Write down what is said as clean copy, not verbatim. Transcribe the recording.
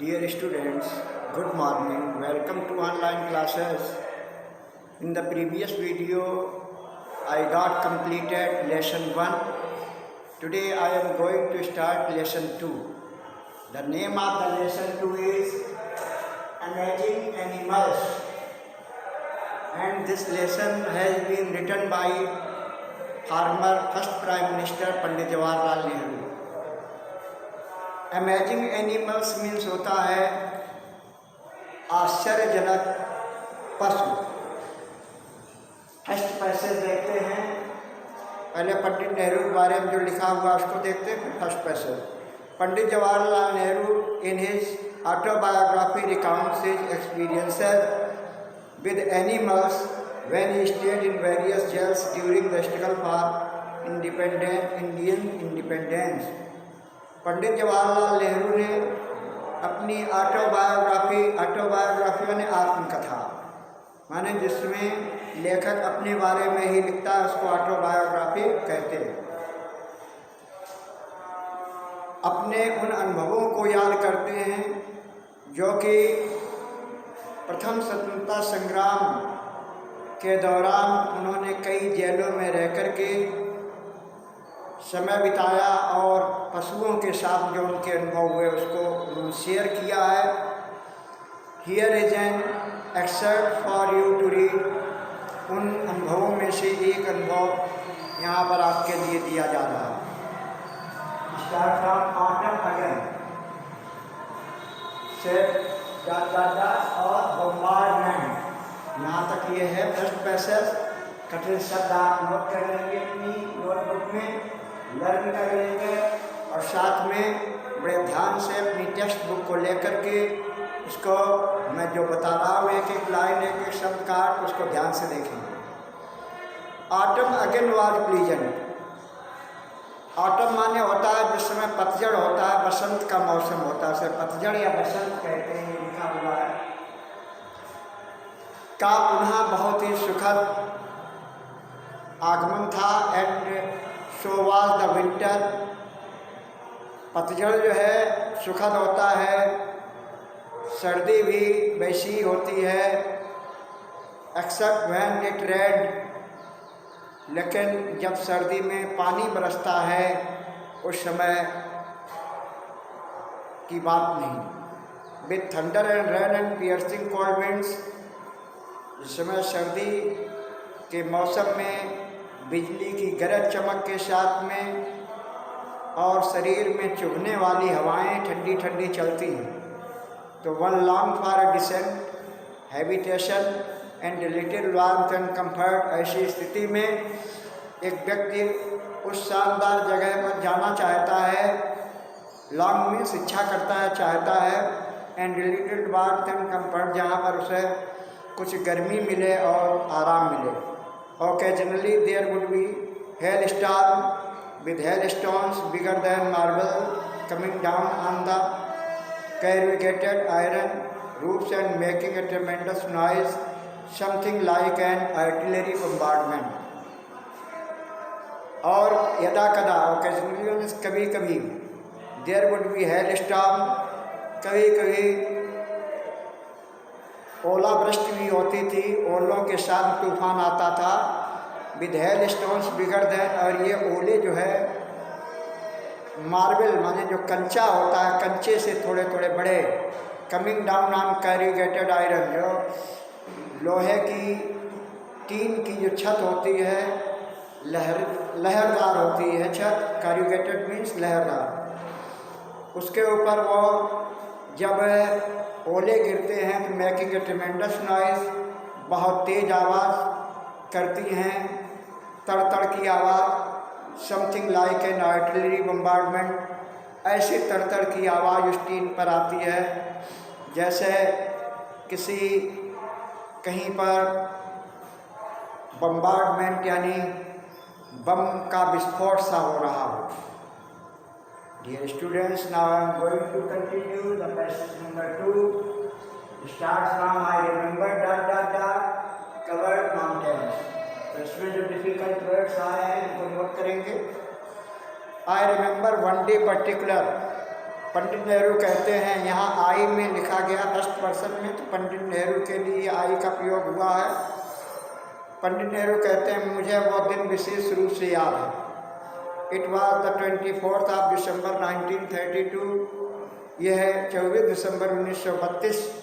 Dear students, good morning. Welcome to online classes. In the previous video, I got completed lesson 1. Today I am going to start lesson 2. The name of the lesson 2 is Amazing Animals. And this lesson has been written by former first Prime Minister Pandit Jawaharlal Nehru. Amazing animals means होता है आश्चर्यजनक पशु। First passage देखते हैं, पहले पंडित नेहरू के बारे में जो लिखा हुआ उसको देखते हैं, फिर first passage. Pandit Jawaharlal Nehru in his autobiography recounts his experiences with animals when he stayed in various jails during the struggle for Indian independence. Pandit Jawaharlal Nehru ने अपनी ऑटोबायोग्राफी माने आत्मकथा, माने जिसमें लेखक अपने बारे में ही लिखता है, उसको ऑटोबायोग्राफी कहते हैं। अपने उन अनुभवों को याद करते हैं जो कि प्रथम स्वतंत्रता संग्राम के दौरान उन्होंने कई जेलों में रह कर के समय बिताया और पशुओं के साथ जो उनके अनुभव हुए उसको शेयर किया है। Here is an excerpt for you to read. उन अनुभवों में से एक अनुभव यहाँ पर आपके लिए दिया जा रहा है। स्टार्ट फ्रॉम ऑटम अगेन से और बम्बार्डमेंट, यहाँ तक ये है फर्स्ट पैसेज। कठिन शब्द आप नोट कर लेंगे अपनी नोटबुक में, लर्न कर लेंगे और साथ में बड़े ध्यान से अपनी टेक्स्ट बुक को लेकर के उसको मैं जो बता रहा हूँ एक एक लाइन एक एक शब्द काट उसको ध्यान से देखेंगे। Autumn again was pleasant. Autumn माने होता है जिस समय पतझड़ होता है, बसंत का मौसम होता है, उसे पतझड़ या बसंत कहते हैं, लिखा हुआ है। का पुनः बहुत ही सुखद आगमन था। And so was the winter. पतझड़ जो है सुखद होता है, सर्दी भी वैसी होती है। एक्सेप्ट व्हेन इट रेड, लेकिन जब सर्दी में पानी बरसता है उस समय की बात नहीं। With thunder and rain and piercing cold winds, इस समय सर्दी के मौसम में बिजली की गरज चमक के साथ में और शरीर में चुभने वाली हवाएं ठंडी ठंडी चलती हैं, तो one long for a decent habitation and little warmth and comfort. ऐसी स्थिति में एक व्यक्ति उस शानदार जगह पर जाना चाहता है। लॉन्ग मीन्स इच्छा करता है, चाहता है, and little warmth and comfort, जहाँ पर उसे कुछ गर्मी मिले और आराम मिले। Occasionally there would be hailstorm with hailstones bigger than marble coming down on the corrugated iron roofs and making a tremendous noise, something like an artillery bombardment. और यदा कदा, occasionally कभी कभी, there would be hailstorm, कभी कभी ओला वृष्टि भी होती थी, ओलों के साथ तूफान आता था। With hail stones bigger than, और ये ओले जो है मार्बल माने जो कंचा होता है, कंचे से थोड़े थोड़े बड़े, कमिंग डाउन ऑन कैरिगेटेड आयरन, जो लोहे की टीन की जो छत होती है लहरदार होती है छत, कैरिगेटेड मीन्स लहरदार, उसके ऊपर वो जब ओले गिरते हैं तो मेकिंग ए ट्रेमेंडस नॉइज, बहुत तेज आवाज़ करती हैं, तड़तड़ की आवाज़। Something like an artillery bombardment, ऐसी तड़तड़ की आवाज़ उस टीन पर आती है जैसे किसी कहीं पर बम्बार्डमेंट यानी बम का विस्फोट सा हो रहा हो। Dear students, now I am going to continue the passage number 2. Start from I remember ... covered mountains. तो इसमें जो डिफिकल्ट वर्ड्स आए हैं उनको नोट करेंगे। I remember one day particular, Pandit Nehru कहते हैं, यहाँ आई में लिखा गया फर्स्ट पर्सन में, तो पंडित नेहरू के लिए आई का प्रयोग हुआ है। पंडित नेहरू कहते हैं, मुझे वो दिन विशेष रूप से याद है। It was the 24 December 1932। यह है 24 दिसंबर 1932